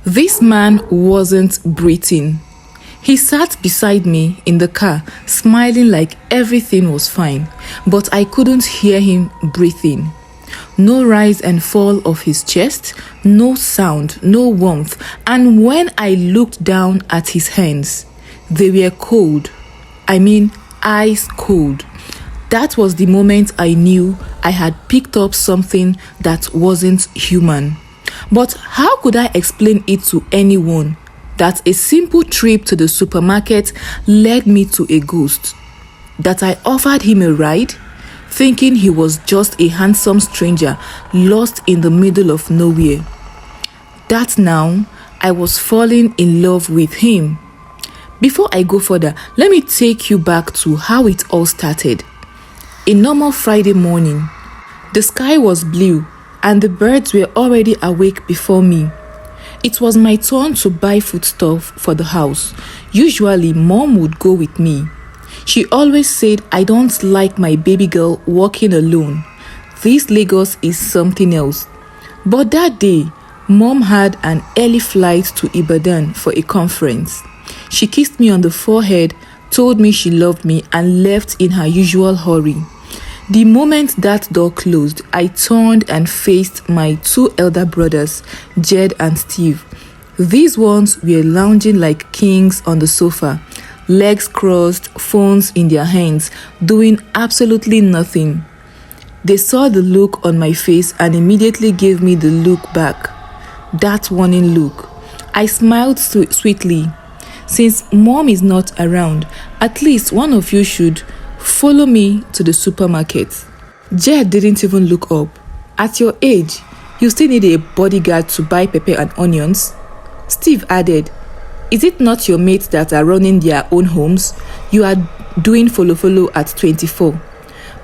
This man wasn't breathing. He sat beside me in the car, smiling like everything was fine, but I couldn't hear him breathing. No rise and fall of his chest, no sound, no warmth, and when I looked down at his hands, they were cold. I mean, ice cold. That was the moment I knew I had picked up something that wasn't human. But how could I explain it to anyone that a simple trip to the supermarket led me to a ghost? That I offered him a ride, thinking he was just a handsome stranger lost in the middle of nowhere. That now I was falling in love with him. Before I go further, let me take you back to how it all started. A normal Friday morning, the sky was blue and the birds were already awake before me. It was my turn to buy foodstuff for the house. Usually, Mom would go with me. She always said I don't like my baby girl walking alone. This Lagos is something else. But that day, Mom had an early flight to Ibadan for a conference. She kissed me on the forehead, told me she loved me, and left in her usual hurry. The moment that door closed, I turned and faced my two elder brothers, Jed and Steve. These ones were lounging like kings on the sofa, legs crossed, phones in their hands, doing absolutely nothing. They saw the look on my face and immediately gave me the look back. That warning look. I smiled sweetly. Since Mom is not around, at least one of you should follow me to the supermarket. Jed didn't even look up. At your age, you still need a bodyguard to buy pepper and onions? Steve added, is it not your mates that are running their own homes? You are doing follow at 24.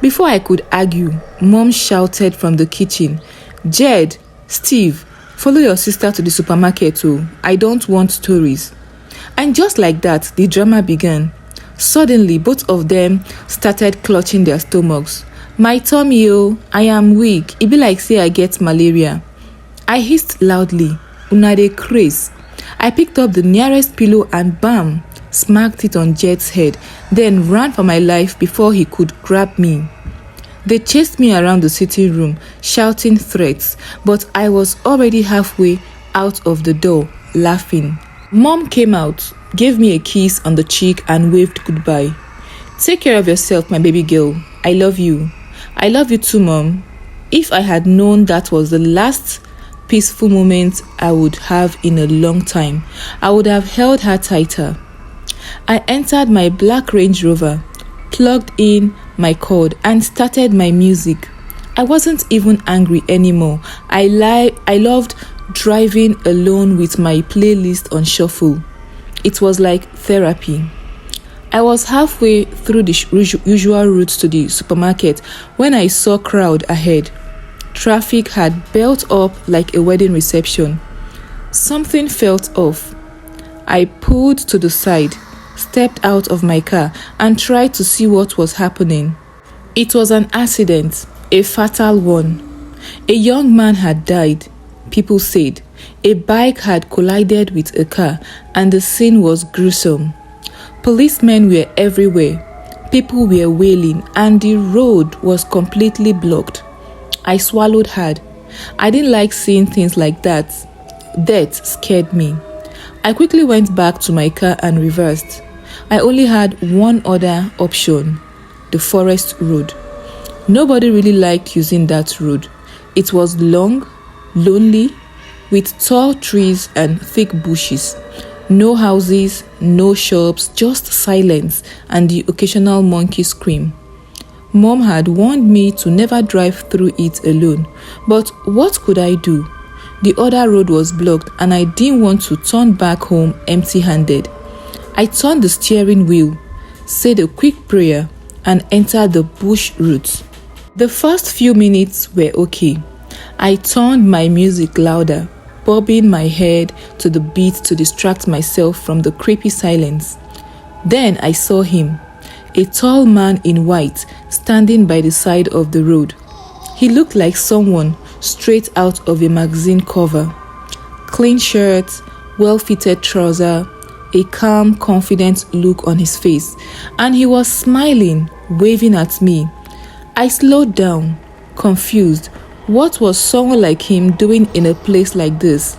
Before I could argue, Mom shouted from the kitchen, Jed, Steve, follow your sister to the supermarket too. I don't want stories. And just like that, the drama began. Suddenly, both of them started clutching their stomachs. My tummy, oh, I am weak. It be like say I get malaria. I hissed loudly. Una dey craze. I picked up the nearest pillow and bam, smacked it on Jed's head, then ran for my life before he could grab me. They chased me around the sitting room, shouting threats, but I was already halfway out of the door, laughing. Mom came out, gave me a kiss on the cheek and waved goodbye. Take care of yourself, my baby girl. I love you. I love you too, Mom. If I had known that was the last peaceful moment I would have in a long time, I would have held her tighter. I entered my black Range Rover, plugged in my cord and started my music. I wasn't even angry anymore. I loved driving alone with my playlist on shuffle. It was like therapy. I was halfway through the usual route to the supermarket when I saw a crowd ahead. Traffic had built up like a wedding reception. Something felt off. I pulled to the side, stepped out of my car, and tried to see what was happening. It was an accident, a fatal one. A young man had died, people said. A bike had collided with a car, and the scene was gruesome. Policemen were everywhere. People were wailing, and the road was completely blocked. I swallowed hard. I didn't like seeing things like that. Death scared me. I quickly went back to my car and reversed. I only had one other option, the forest road. Nobody really liked using that road. It was long, lonely, with tall trees and thick bushes. No houses, no shops, just silence and the occasional monkey scream. Mom had warned me to never drive through it alone, but what could I do? The other road was blocked and I didn't want to turn back home empty-handed. I turned the steering wheel, said a quick prayer, and entered the bush route. The first few minutes were okay. I turned my music louder, bobbing my head to the beat to distract myself from the creepy silence. Then I saw him, a tall man in white, standing by the side of the road. He looked like someone straight out of a magazine cover. clean shirt, well-fitted trouser, a calm, confident look on his face, and he was smiling, waving at me. I slowed down, confused. What was someone like him doing in a place like this?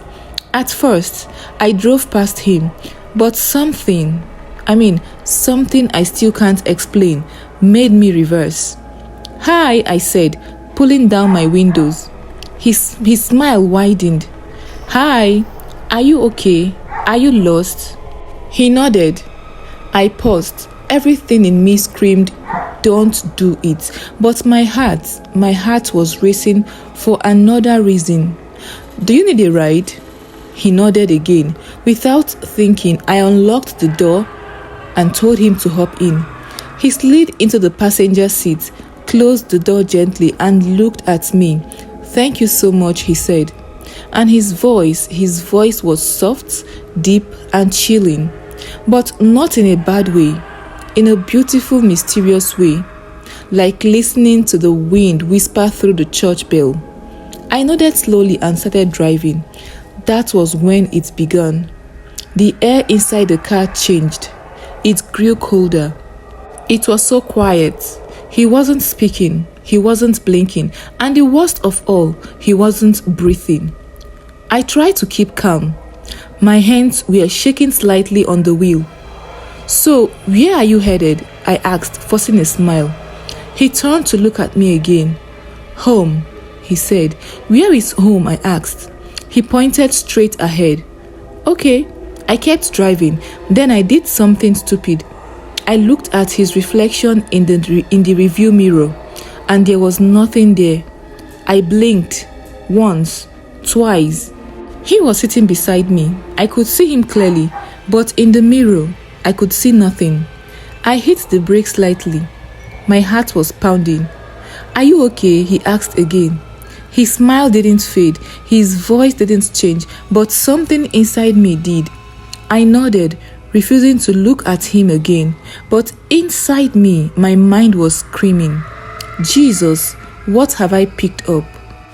At first, I drove past him, but something I still can't explain, made me reverse. "Hi," I said, pulling down my windows. His smile widened. "Hi, are you okay? Are you lost?" He nodded. I paused. Everything in me screamed, "Don't do it." But my heart was racing for another reason. "Do you need a ride?" He nodded again. Without thinking, I unlocked the door and told him to hop in. He slid into the passenger seat, closed the door gently, and looked at me. "Thank you so much," he said. And his voice was soft, deep, and chilling, but not in a bad way, in a beautiful, mysterious way, like listening to the wind whisper through the church bell. I nodded slowly and started driving. That was when it began. The air inside the car changed. It grew colder. It was so quiet. He wasn't speaking, he wasn't blinking, and the worst of all, he wasn't breathing. I tried to keep calm. My hands were shaking slightly on the wheel. "So, where are you headed?" I asked, forcing a smile. He turned to look at me again. "Home," he said. "Where is home?" I asked. He pointed straight ahead. "Okay." I kept driving. Then I did something stupid. I looked at his reflection in the review mirror, and there was nothing there. I blinked once, twice. He was sitting beside me. I could see him clearly, but in the mirror, I could see nothing. I hit the brake slightly. My heart was pounding. "Are you okay?" he asked again. His smile didn't fade, his voice didn't change, but something inside me did. I nodded, refusing to look at him again, but inside me, my mind was screaming, "Jesus, what have I picked up?"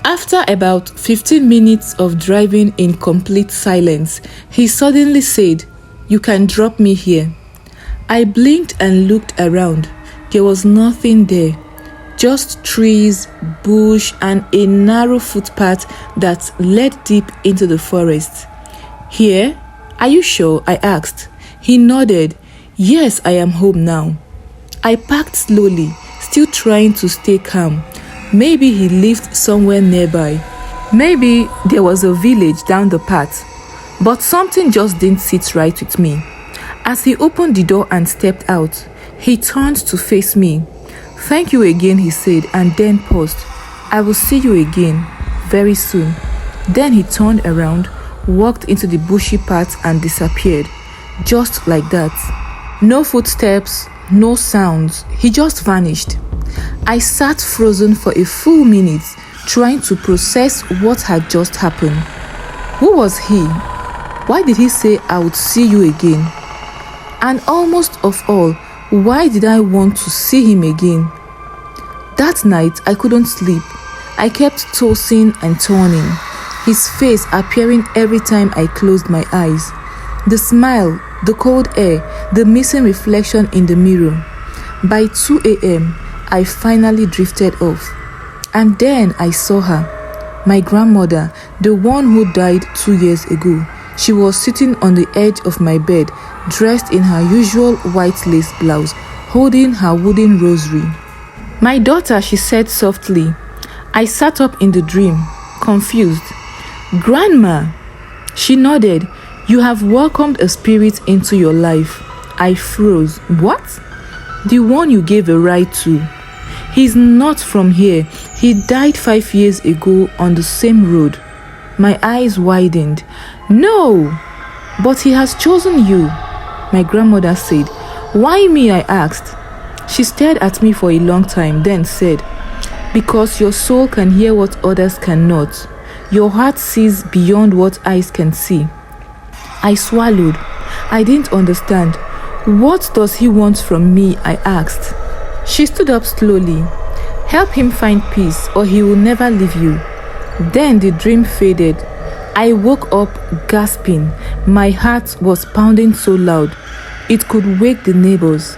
After about 15 minutes of driving in complete silence, he suddenly said, "You can drop me here." I blinked and looked around. There was nothing there, just trees, bush, and a narrow footpath that led deep into the forest. "Here? Are you sure?" I asked. He nodded. "Yes, I am home now." I parked slowly, still trying to stay calm. Maybe he lived somewhere nearby. Maybe there was a village down the path. But something just didn't sit right with me. As he opened the door and stepped out, he turned to face me. "Thank you again," he said, and then paused. "I will see you again, very soon." Then he turned around, walked into the bushy path and disappeared. Just like that. No footsteps, no sounds. He just vanished. I sat frozen for a full minute, trying to process what had just happened. Who was he? Why did he say I would see you again? And almost of all, why did I want to see him again? That night, I couldn't sleep. I kept tossing and turning, his face appearing every time I closed my eyes. The smile, the cold air, the missing reflection in the mirror. By 2 a.m., I finally drifted off. And then I saw her, my grandmother, the one who died 2 years ago. She was sitting on the edge of my bed, dressed in her usual white lace blouse, holding her wooden rosary. "My daughter," she said softly. I sat up in the dream, confused. "Grandma!" She nodded. "You have welcomed a spirit into your life." I froze. "What?" "The one you gave a ride to. He's not from here. He died 5 years ago on the same road." My eyes widened. "No, but he has chosen you," my grandmother said. "Why me?" I asked. She stared at me for a long time, then said, "Because your soul can hear what others cannot. Your heart sees beyond what eyes can see." I swallowed. I didn't understand. "What does he want from me?" I asked. She stood up slowly. "Help him find peace, or he will never leave you." Then the dream faded. I woke up gasping. My heart was pounding so loud it could wake the neighbors.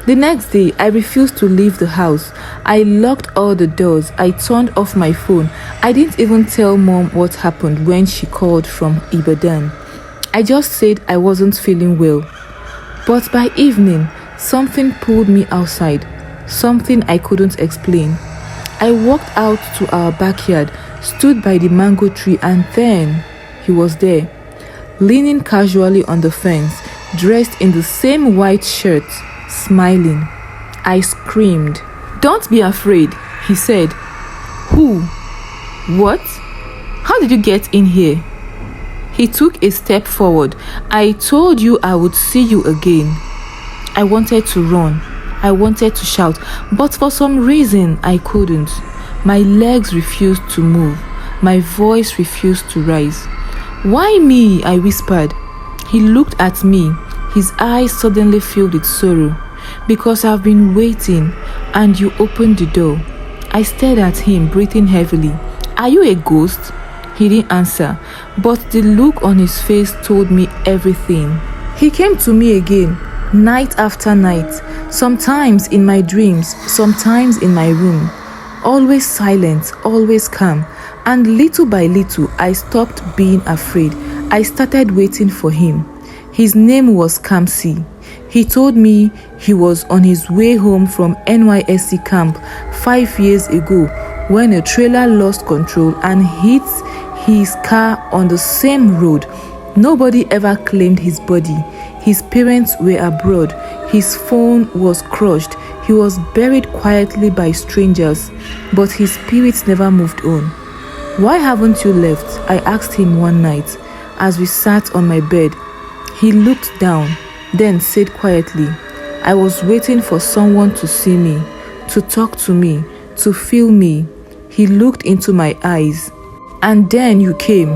The next day, I refused to leave the house. I locked all the doors. I turned off my phone. I didn't even tell mom what happened when she called from Ibadan. I just said I wasn't feeling well. But by evening, something pulled me outside, something I couldn't explain. I walked out to our backyard, stood by the mango tree, and then he was there, leaning casually on the fence, dressed in the same white shirt, smiling. I screamed. "Don't be afraid," he said. "Who? What? How did you get in here?" He took a step forward. "I told you I would see you again." I wanted to run. I wanted to shout, but for some reason I couldn't. My legs refused to move. My voice refused to rise. "Why me?" I whispered. He looked at me, his eyes suddenly filled with sorrow. "Because I've been waiting, and you opened the door." I stared at him, breathing heavily. "Are you a ghost?" He didn't answer, but the look on his face told me everything. He came to me again, night after night, sometimes in my dreams, sometimes in my room. Always silent, always calm, and little by little I stopped being afraid. I started waiting for him. His name was Kamsi. He told me he was on his way home from NYSC camp 5 years ago when a trailer lost control and hit his car on the same road. Nobody ever claimed his body. His parents were abroad. His phone was crushed. He was buried quietly by strangers, but his spirit never moved on. "Why haven't you left?" I asked him one night as we sat on my bed. He looked down, then said quietly, "I was waiting for someone to see me, to talk to me, to feel me." He looked into my eyes. "And then you came."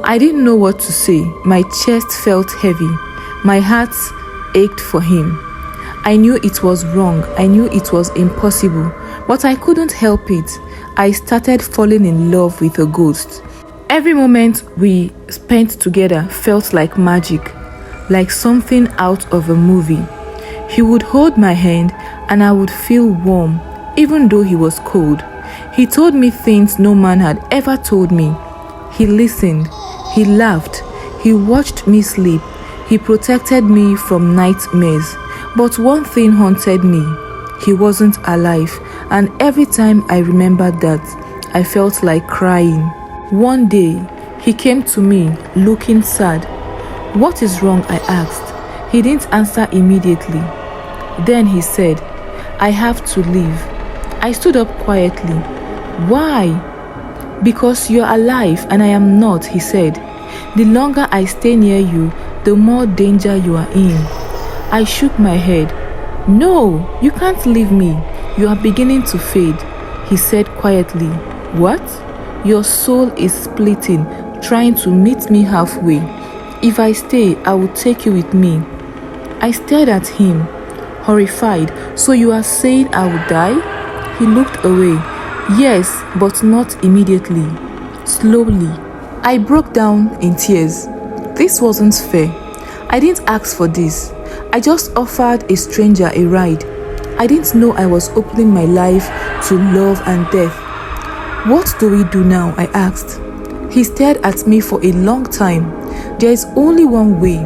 I didn't know what to say. My chest felt heavy. My heart ached for him. I knew it was wrong. I knew it was impossible, but I couldn't help it. I started falling in love with a ghost. Every moment we spent together felt like magic, like something out of a movie. He would hold my hand and I would feel warm, even though he was cold. He told me things no man had ever told me. He listened. He laughed. He watched me sleep. He protected me from nightmares. But one thing haunted me. He wasn't alive, and every time I remembered that, I felt like crying. One day, he came to me looking sad. "What is wrong?" I asked. He didn't answer immediately. Then he said, "I have to leave." I stood up quietly. "Why?" "Because you're alive and I am not," he said. "The longer I stay near you, the more danger you are in." I shook my head. "No, you can't leave me. You are beginning to fade," he said quietly. "What?" "Your soul is splitting, trying to meet me halfway. If I stay, I will take you with me." I stared at him, horrified. "So you are saying I will die?" He looked away. "Yes, but not immediately. Slowly." I broke down in tears. This wasn't fair. I didn't ask for this. I just offered a stranger a ride. I didn't know I was opening my life to love and death. "What do we do now?" I asked. He stared at me for a long time. "There is only one way."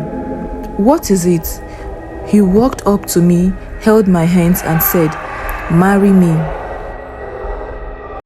"What is it?" He walked up to me, held my hands and said, "Marry me."